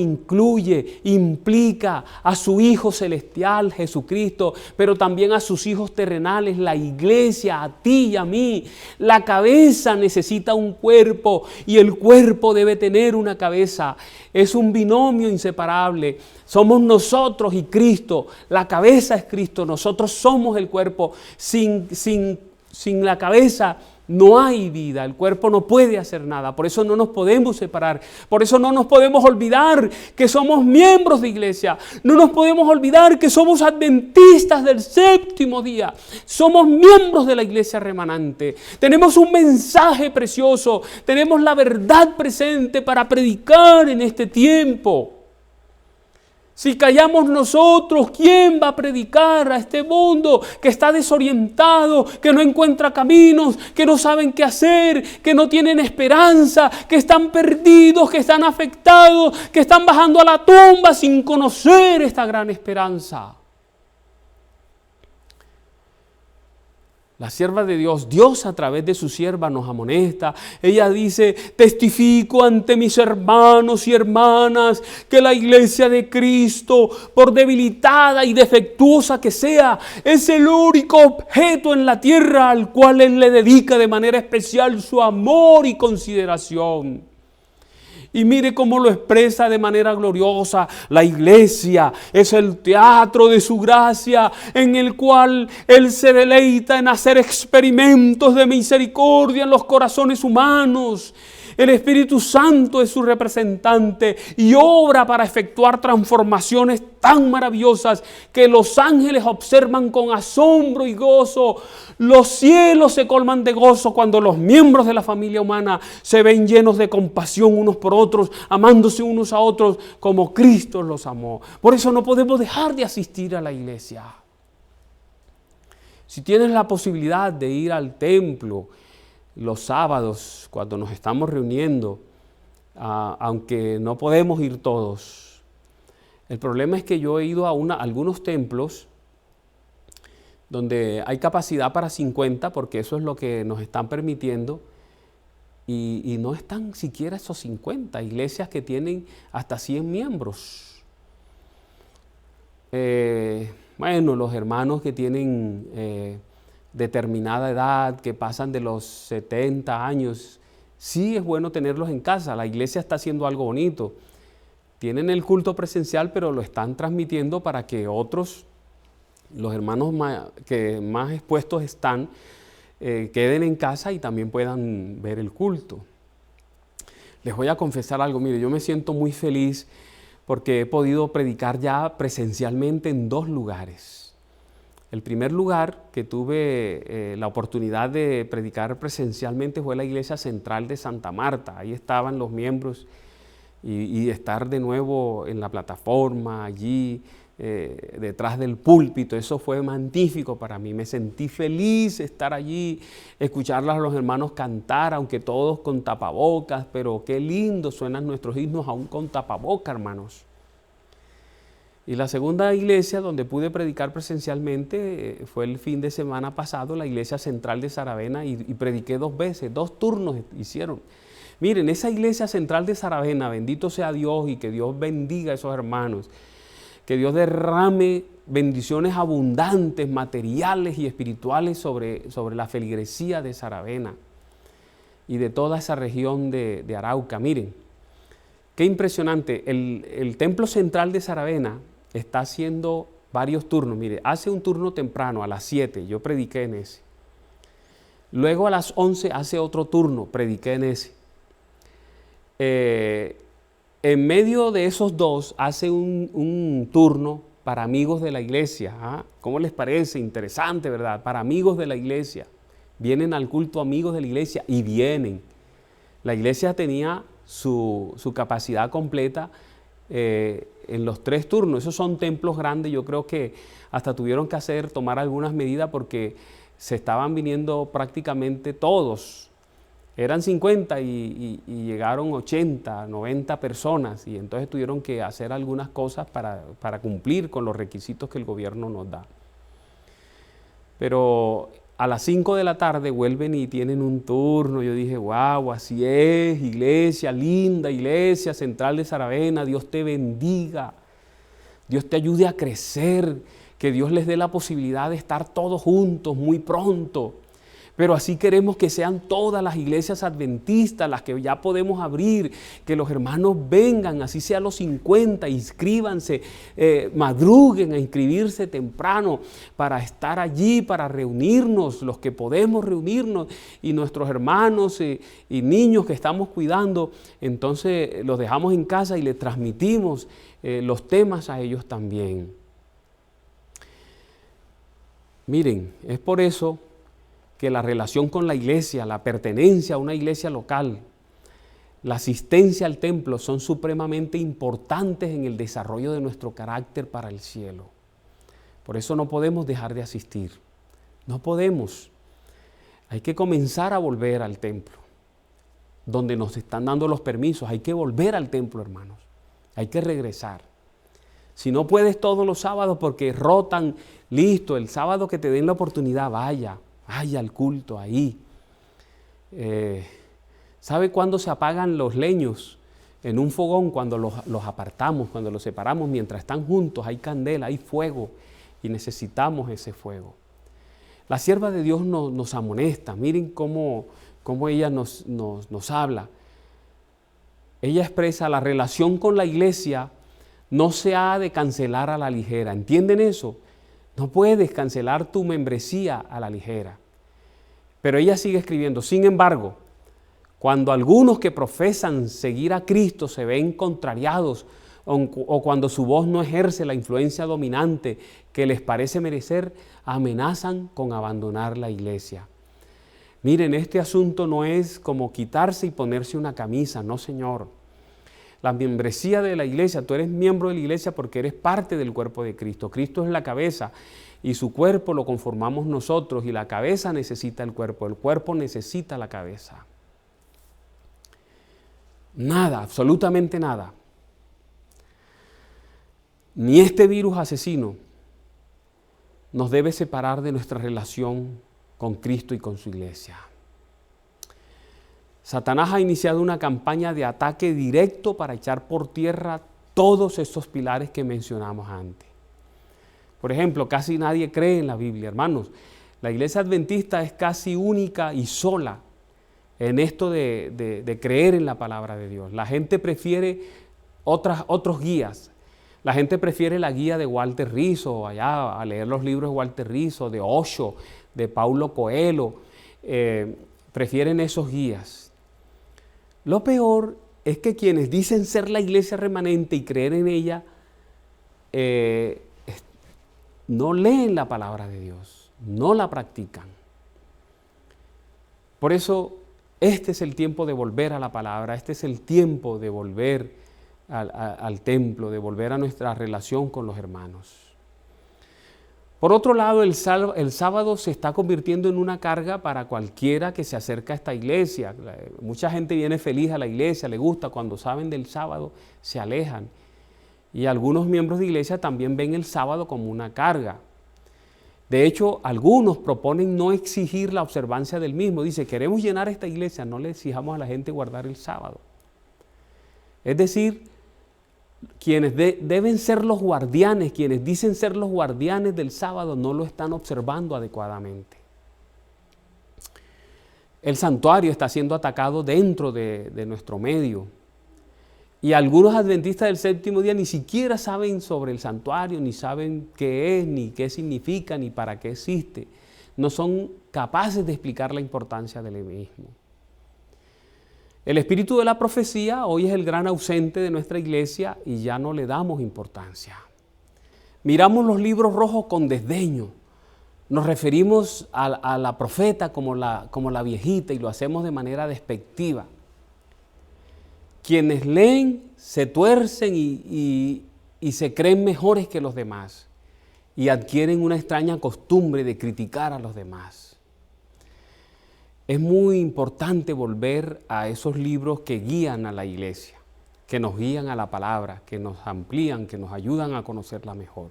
implica a su Hijo celestial, Jesucristo, pero también a sus hijos terrenales, la iglesia, a ti y a mí. La cabeza necesita un cuerpo y el cuerpo debe tener una cabeza. Es un binomio inseparable. Somos nosotros y Cristo. La cabeza es Cristo, nosotros somos el cuerpo. Sin la cabeza no hay vida, el cuerpo no puede hacer nada, por eso no nos podemos separar, por eso no nos podemos olvidar que somos miembros de iglesia, no nos podemos olvidar que somos adventistas del séptimo día, somos miembros de la iglesia remanente, tenemos un mensaje precioso, tenemos la verdad presente para predicar en este tiempo. Si callamos nosotros, ¿quién va a predicar a este mundo que está desorientado, que no encuentra caminos, que no saben qué hacer, que no tienen esperanza, que están perdidos, que están afectados, que están bajando a la tumba sin conocer esta gran esperanza? La sierva de Dios, Dios a través de su sierva nos amonesta. Ella dice, testifico ante mis hermanos y hermanas que la iglesia de Cristo, por debilitada y defectuosa que sea, es el único objeto en la tierra al cual Él le dedica de manera especial su amor y consideración. Y mire cómo lo expresa de manera gloriosa. La iglesia es el teatro de su gracia, en el cual Él se deleita en hacer experimentos de misericordia en los corazones humanos. El Espíritu Santo es su representante y obra para efectuar transformaciones tan maravillosas que los ángeles observan con asombro y gozo. Los cielos se colman de gozo cuando los miembros de la familia humana se ven llenos de compasión unos por otros, amándose unos a otros como Cristo los amó. Por eso no podemos dejar de asistir a la iglesia. Si tienes la posibilidad de ir al templo los sábados, cuando nos estamos reuniendo, aunque no podemos ir todos. El problema es que yo he ido a algunos templos donde hay capacidad para 50, porque eso es lo que nos están permitiendo, y no están siquiera esos 50, iglesias que tienen hasta 100 miembros. Bueno, los hermanos que tienen determinada edad, que pasan de los 70 años, sí es bueno tenerlos en casa. La iglesia está haciendo algo bonito. Tienen el culto presencial, pero lo están transmitiendo para que otros, los hermanos que más expuestos están, queden en casa y también puedan ver el culto. Les voy a confesar algo. Mire, yo me siento muy feliz porque he podido predicar ya presencialmente en 2 lugares. El primer lugar que tuve la oportunidad de predicar presencialmente fue la iglesia central de Santa Marta. Ahí estaban los miembros y estar de nuevo en la plataforma, allí detrás del púlpito, eso fue magnífico para mí. Me sentí feliz estar allí, escuchar a los hermanos cantar, aunque todos con tapabocas, pero qué lindo suenan nuestros himnos aún con tapabocas, hermanos. Y la segunda iglesia donde pude predicar presencialmente fue el fin de semana pasado, la iglesia central de Saravena, y prediqué 2 veces, 2 turnos hicieron. Miren, esa iglesia central de Saravena, bendito sea Dios y que Dios bendiga a esos hermanos, que Dios derrame bendiciones abundantes, materiales y espirituales sobre la feligresía de Saravena y de toda esa región de Arauca. Miren, qué impresionante, el templo central de Saravena está haciendo varios turnos. Mire, hace un turno temprano a las 7, yo prediqué en ese. Luego a las 11 hace otro turno, prediqué en ese. En medio de esos 2 hace un turno para amigos de la iglesia. ¿Cómo les parece? Interesante, ¿verdad? Para amigos de la iglesia. Vienen al culto amigos de la iglesia y vienen. La iglesia tenía su capacidad completa en los 3 turnos. Esos son templos grandes. Yo creo que hasta tuvieron que tomar algunas medidas porque se estaban viniendo prácticamente todos. Eran 50 y llegaron 80, 90 personas, y entonces tuvieron que hacer algunas cosas para cumplir con los requisitos que el gobierno nos da. Pero a las 5 de la tarde vuelven y tienen un turno. Yo dije, wow, así es, iglesia, linda iglesia central de Saravena, Dios te bendiga, Dios te ayude a crecer, que Dios les dé la posibilidad de estar todos juntos muy pronto. Pero así queremos que sean todas las iglesias adventistas, las que ya podemos abrir, que los hermanos vengan, así sean los 50, inscríbanse, madruguen a inscribirse temprano para estar allí, para reunirnos, los que podemos reunirnos, y nuestros hermanos y niños que estamos cuidando, entonces los dejamos en casa y les transmitimos los temas a ellos también. Miren, es por eso que la relación con la iglesia, la pertenencia a una iglesia local, la asistencia al templo son supremamente importantes en el desarrollo de nuestro carácter para el cielo. Por eso no podemos dejar de asistir. No podemos. Hay que comenzar a volver al templo, donde nos están dando los permisos. Hay que volver al templo, hermanos. Hay que regresar. Si no puedes todos los sábados porque rotan, listo, el sábado que te den la oportunidad, vaya vaya al culto ahí. ¿Sabe cuándo se apagan los leños en un fogón? Cuando los apartamos, cuando los separamos. Mientras están juntos hay candela, hay fuego y necesitamos ese fuego. La sierva de Dios nos amonesta. Miren cómo ella nos habla. Ella expresa: la relación con la iglesia no se ha de cancelar a la ligera. ¿Entienden eso? No puedes cancelar tu membresía a la ligera. Pero ella sigue escribiendo: sin embargo, cuando algunos que profesan seguir a Cristo se ven contrariados o cuando su voz no ejerce la influencia dominante que les parece merecer, amenazan con abandonar la iglesia. Miren, este asunto no es como quitarse y ponerse una camisa, no, señor. La membresía de la iglesia, tú eres miembro de la iglesia porque eres parte del cuerpo de Cristo. Cristo es la cabeza y su cuerpo lo conformamos nosotros, y la cabeza necesita el cuerpo necesita la cabeza. Nada, absolutamente nada, ni este virus asesino nos debe separar de nuestra relación con Cristo y con su iglesia. Satanás ha iniciado una campaña de ataque directo para echar por tierra todos estos pilares que mencionamos antes. Por ejemplo, casi nadie cree en la Biblia, hermanos. La iglesia adventista es casi única y sola en esto de creer en la palabra de Dios. La gente prefiere otros guías. La gente prefiere la guía de Walter Rizzo, allá a leer los libros de Walter Rizzo, de Osho, de Paulo Coelho. Prefieren esos guías. Lo peor es que quienes dicen ser la iglesia remanente y creer en ella, no leen la palabra de Dios, no la practican. Por eso, este es el tiempo de volver a la palabra, este es el tiempo de volver al templo, de volver a nuestra relación con los hermanos. Por otro lado, el sábado se está convirtiendo en una carga para cualquiera que se acerca a esta iglesia. Mucha gente viene feliz a la iglesia, le gusta. Cuando saben del sábado, se alejan. Y algunos miembros de iglesia también ven el sábado como una carga. De hecho, algunos proponen no exigir la observancia del mismo. Dice: queremos llenar esta iglesia, no le exijamos a la gente guardar el sábado. Es decir, quienes deben ser los guardianes, quienes dicen ser los guardianes del sábado, no lo están observando adecuadamente. El santuario está siendo atacado dentro de nuestro medio. Y algunos adventistas del séptimo día ni siquiera saben sobre el santuario, ni saben qué es, ni qué significa, ni para qué existe. No son capaces de explicar la importancia del mismo. El espíritu de la profecía hoy es el gran ausente de nuestra iglesia y ya no le damos importancia. Miramos los libros rojos con desdeño. Nos referimos a la profeta como la viejita, y lo hacemos de manera despectiva. Quienes leen se tuercen y se creen mejores que los demás y adquieren una extraña costumbre de criticar a los demás. Es muy importante volver a esos libros que guían a la iglesia, que nos guían a la palabra, que nos amplían, que nos ayudan a conocerla mejor.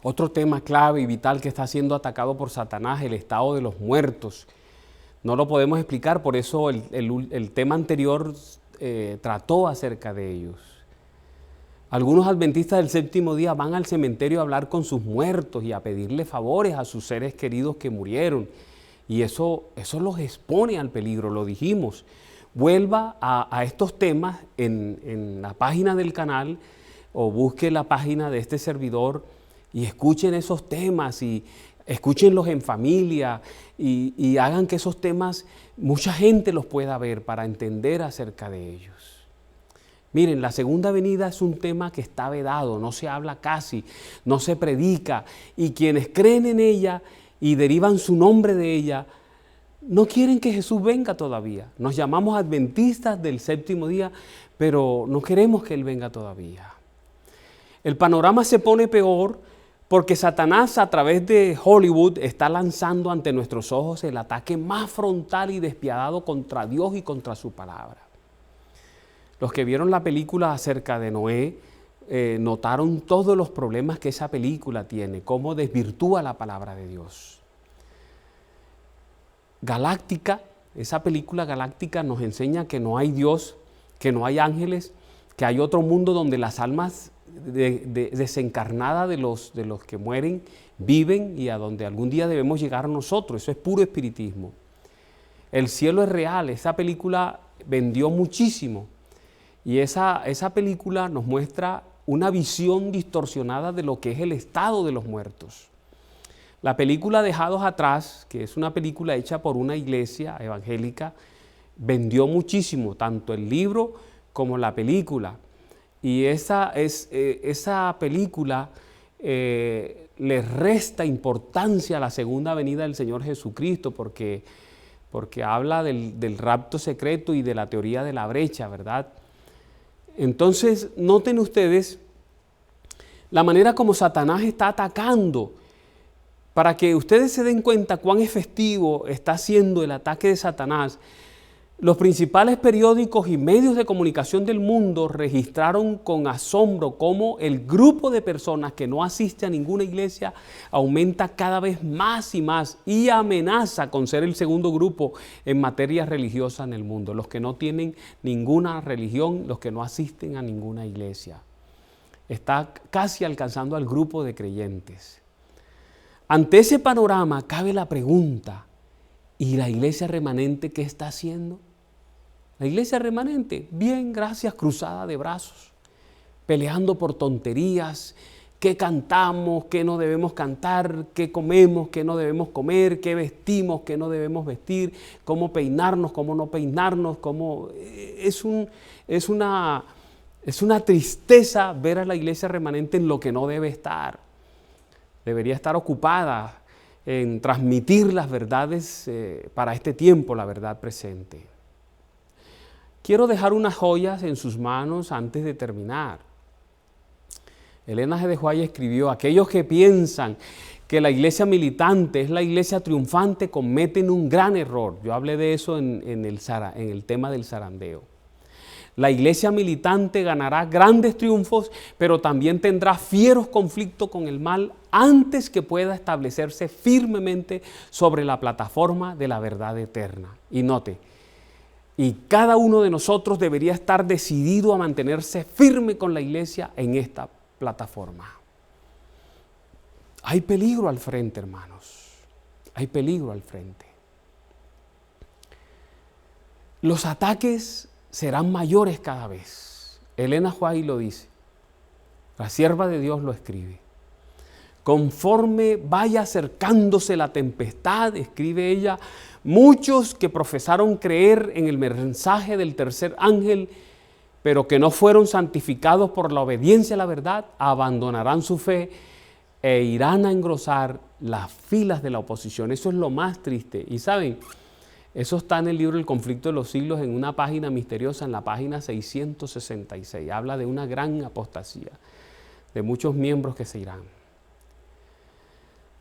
Otro tema clave y vital que está siendo atacado por Satanás: el estado de los muertos. No lo podemos explicar, por eso el tema anterior trató acerca de ellos. Algunos adventistas del séptimo día van al cementerio a hablar con sus muertos y a pedirle favores a sus seres queridos que murieron. Y eso los expone al peligro, lo dijimos. Vuelva a estos temas en la página del canal o busque la página de este servidor y escuchen esos temas y escúchenlos en familia y hagan que esos temas mucha gente los pueda ver para entender acerca de ellos. Miren, la segunda venida es un tema que está vedado, no se habla casi, no se predica, y quienes creen en ella y derivan su nombre de ella, no quieren que Jesús venga todavía. Nos llamamos adventistas del séptimo día, pero no queremos que Él venga todavía. El panorama se pone peor porque Satanás, a través de Hollywood, está lanzando ante nuestros ojos el ataque más frontal y despiadado contra Dios y contra su palabra. Los que vieron la película acerca de Noé notaron todos los problemas que esa película tiene, cómo desvirtúa la palabra de Dios. galáctica, esa película galáctica nos enseña que no hay Dios, que no hay ángeles, que hay otro mundo donde las almas desencarnadas de los que mueren viven y a donde algún día debemos llegar nosotros. Eso es puro espiritismo. El cielo es real. Esa película vendió muchísimo y esa película nos muestra una visión distorsionada de lo que es el estado de los muertos. La película Dejados Atrás, que es una película hecha por una iglesia evangélica, vendió muchísimo, tanto el libro como la película. Y esa película le resta importancia a la segunda venida del Señor Jesucristo, porque habla del rapto secreto y de la teoría de la brecha, ¿verdad? Entonces, noten ustedes la manera como Satanás está atacando. Para que ustedes se den cuenta cuán efectivo está siendo el ataque de Satanás, los principales periódicos y medios de comunicación del mundo registraron con asombro cómo el grupo de personas que no asiste a ninguna iglesia aumenta cada vez más y más y amenaza con ser el segundo grupo en materia religiosa en el mundo. Los que no tienen ninguna religión, los que no asisten a ninguna iglesia. Está casi alcanzando al grupo de creyentes. Ante ese panorama cabe la pregunta, ¿y la iglesia remanente qué está haciendo? La iglesia remanente, bien, gracias, cruzada de brazos, peleando por tonterías, qué cantamos, qué no debemos cantar, qué comemos, qué no debemos comer, qué vestimos, qué no debemos vestir, cómo peinarnos, cómo no peinarnos, es una tristeza ver a la iglesia remanente en lo que no debe estar. Debería estar ocupada en transmitir las verdades para este tiempo, la verdad presente. Quiero dejar unas joyas en sus manos antes de terminar. Elena G. de White escribió: aquellos que piensan que la iglesia militante es la iglesia triunfante cometen un gran error. Yo hablé de eso en el tema del zarandeo. La iglesia militante ganará grandes triunfos, pero también tendrá fieros conflictos con el mal antes que pueda establecerse firmemente sobre la plataforma de la verdad eterna. Y note, y cada uno de nosotros debería estar decidido a mantenerse firme con la iglesia en esta plataforma. Hay peligro al frente, hermanos. Hay peligro al frente. Los ataques serán mayores cada vez. Elena White lo dice. La sierva de Dios lo escribe. Conforme vaya acercándose la tempestad, escribe ella, muchos que profesaron creer en el mensaje del tercer ángel, pero que no fueron santificados por la obediencia a la verdad, abandonarán su fe e irán a engrosar las filas de la oposición. Eso es lo más triste. Y saben, eso está en el libro El conflicto de los siglos, en una página misteriosa, en la página 666. Habla de una gran apostasía, de muchos miembros que se irán.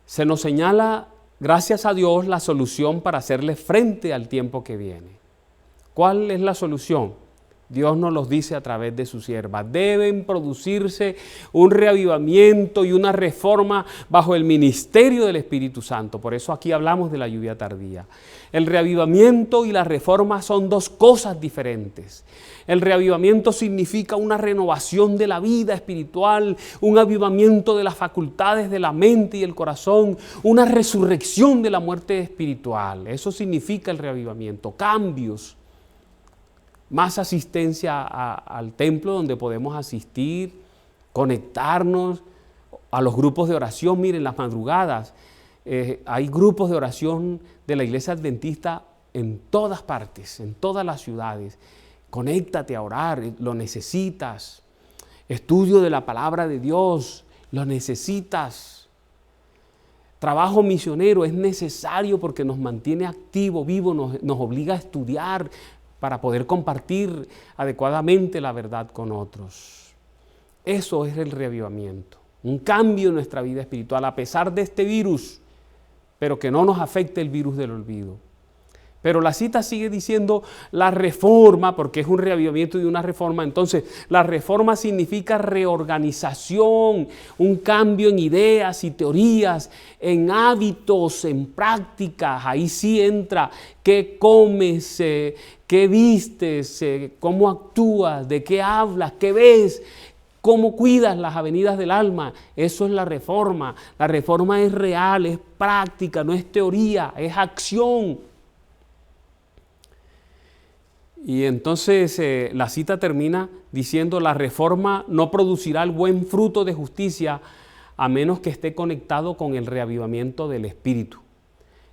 Se nos señala, gracias a Dios, la solución para hacerle frente al tiempo que viene. ¿Cuál es la solución? Dios nos los dice a través de su sierva. Deben producirse un reavivamiento y una reforma bajo el ministerio del Espíritu Santo. Por eso aquí hablamos de la lluvia tardía. El reavivamiento y la reforma son dos cosas diferentes. El reavivamiento significa una renovación de la vida espiritual, un avivamiento de las facultades de la mente y el corazón, una resurrección de la muerte espiritual. Eso significa el reavivamiento, cambios. Más asistencia al templo donde podemos asistir, conectarnos a los grupos de oración. Miren, las madrugadas, hay grupos de oración de la iglesia adventista en todas partes, en todas las ciudades. Conéctate a orar, lo necesitas. Estudio de la palabra de Dios, lo necesitas. Trabajo misionero es necesario porque nos mantiene activo, vivo, nos obliga a estudiar, para poder compartir adecuadamente la verdad con otros. Eso es el reavivamiento, un cambio en nuestra vida espiritual a pesar de este virus, pero que no nos afecte el virus del olvido. Pero la cita sigue diciendo la reforma, porque es un reavivamiento y una reforma. Entonces, la reforma significa reorganización, un cambio en ideas y teorías, en hábitos, en prácticas. Ahí sí entra qué comes, qué vistes, cómo actúas, de qué hablas, qué ves, cómo cuidas las avenidas del alma. Eso es la reforma. La reforma es real, es práctica, no es teoría, es acción. Y entonces la cita termina diciendo: la reforma no producirá el buen fruto de justicia a menos que esté conectado con el reavivamiento del Espíritu.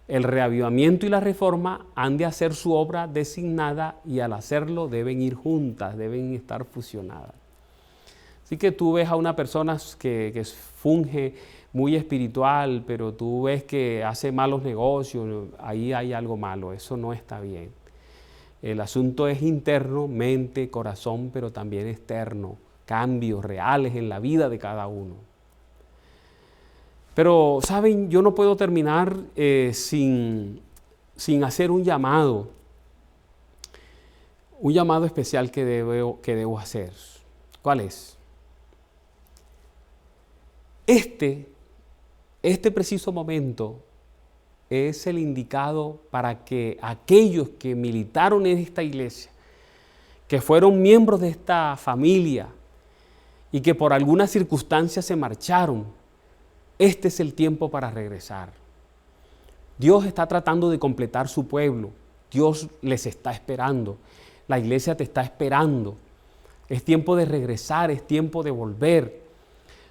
El reavivamiento y la reforma han de hacer su obra designada y al hacerlo deben ir juntas, deben estar fusionadas. Así que tú ves a una persona que funge muy espiritual, pero tú ves que hace malos negocios, ahí hay algo malo, eso no está bien. El asunto es interno, mente, corazón, pero también externo, cambios reales en la vida de cada uno. Pero, ¿saben? Yo no puedo terminar sin hacer un llamado especial que debo hacer. ¿Cuál es? Este preciso momento es el indicado para que aquellos que militaron en esta iglesia, que fueron miembros de esta familia y que por alguna circunstancia se marcharon, este es el tiempo para regresar. Dios está tratando de completar su pueblo. Dios les está esperando. La iglesia te está esperando. Es tiempo de regresar, es tiempo de volver.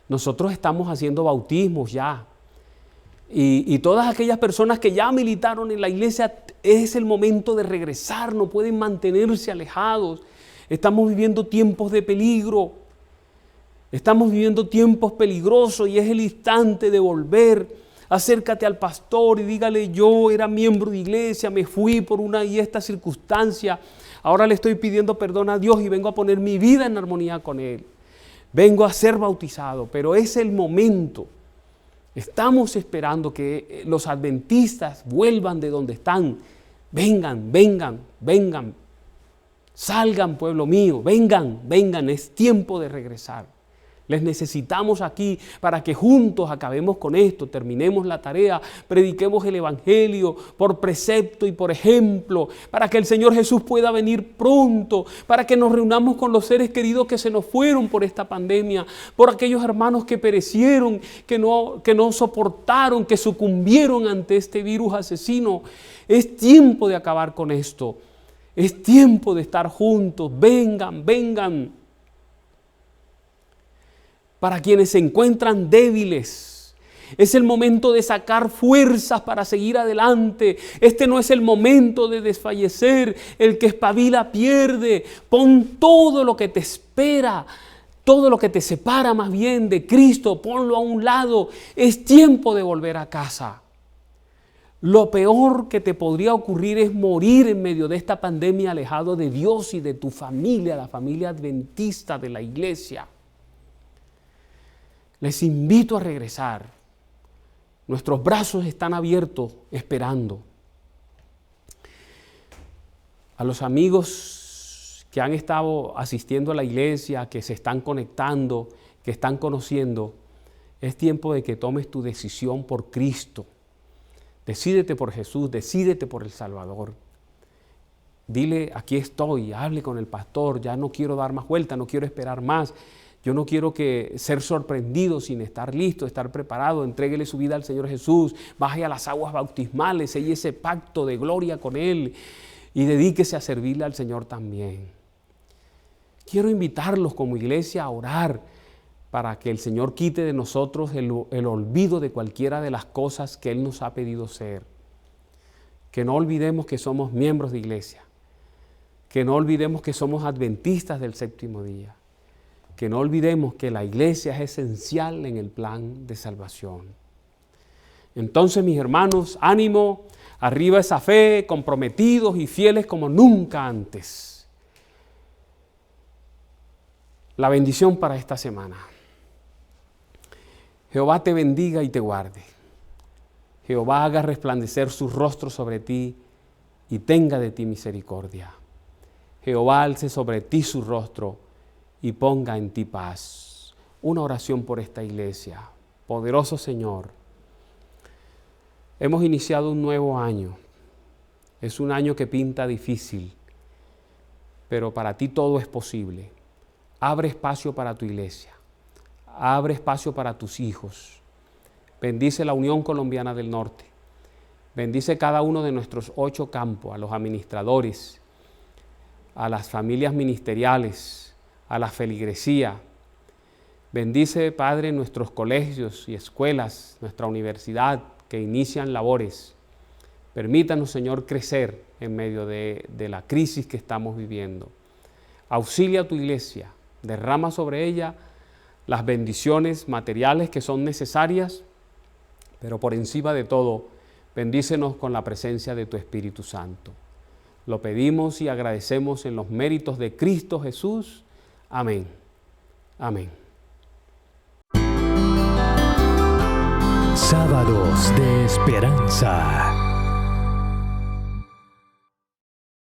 Nosotros estamos haciendo bautismos ya. Y todas aquellas personas que ya militaron en la iglesia, es el momento de regresar, no pueden mantenerse alejados. Estamos viviendo tiempos de peligro, estamos viviendo tiempos peligrosos y es el instante de volver. Acércate al pastor y dígale: yo era miembro de iglesia, me fui por una y esta circunstancia, ahora le estoy pidiendo perdón a Dios y vengo a poner mi vida en armonía con Él. Vengo a ser bautizado, pero es el momento. Estamos esperando que los adventistas vuelvan de donde están. Vengan, vengan, vengan. Salgan, pueblo mío, vengan, vengan. Es tiempo de regresar. Les necesitamos aquí para que juntos acabemos con esto, terminemos la tarea, prediquemos el Evangelio por precepto y por ejemplo, para que el Señor Jesús pueda venir pronto, para que nos reunamos con los seres queridos que se nos fueron por esta pandemia, por aquellos hermanos que perecieron, que no soportaron, que sucumbieron ante este virus asesino. Es tiempo de acabar con esto, es tiempo de estar juntos. Vengan, vengan. Para quienes se encuentran débiles, es el momento de sacar fuerzas para seguir adelante. Este no es el momento de desfallecer. El que espabila pierde. Pon todo lo que te espera, todo lo que te separa más bien de Cristo, ponlo a un lado. Es tiempo de volver a casa. Lo peor que te podría ocurrir es morir en medio de esta pandemia alejado de Dios y de tu familia, la familia adventista de la iglesia. Les invito a regresar. Nuestros brazos están abiertos esperando. A los amigos que han estado asistiendo a la iglesia, que se están conectando, que están conociendo, es tiempo de que tomes tu decisión por Cristo. Decídete por Jesús, decídete por el Salvador. Dile: aquí estoy, hable con el pastor, ya no quiero dar más vuelta, no quiero esperar más. Yo no quiero ser sorprendido sin estar listo, estar preparado. Entréguele su vida al Señor Jesús, baje a las aguas bautismales, selle ese pacto de gloria con Él y dedíquese a servirle al Señor también. Quiero invitarlos como iglesia a orar para que el Señor quite de nosotros el olvido de cualquiera de las cosas que Él nos ha pedido ser. Que no olvidemos que somos miembros de iglesia, que no olvidemos que somos adventistas del séptimo día. Que no olvidemos que la iglesia es esencial en el plan de salvación. Entonces, mis hermanos, ánimo, arriba esa fe, comprometidos y fieles como nunca antes. La bendición para esta semana. Jehová te bendiga y te guarde. Jehová haga resplandecer su rostro sobre ti y tenga de ti misericordia. Jehová alce sobre ti su rostro y ponga en ti paz. Una oración por esta iglesia. Poderoso Señor, hemos iniciado un nuevo año. Es un año que pinta difícil, pero para ti todo es posible. Abre espacio para tu iglesia. Abre espacio para tus hijos. Bendice la Unión Colombiana del Norte. Bendice cada uno de nuestros 8 campos, a los administradores, a las familias ministeriales, a la feligresía. Bendice, Padre, nuestros colegios y escuelas, nuestra universidad que inician labores. Permítanos, Señor, crecer en medio de la crisis que estamos viviendo. Auxilia a tu iglesia, derrama sobre ella las bendiciones materiales que son necesarias, pero por encima de todo, bendícenos con la presencia de tu Espíritu Santo. Lo pedimos y agradecemos en los méritos de Cristo Jesús. Amén. Amén. Sábados de Esperanza.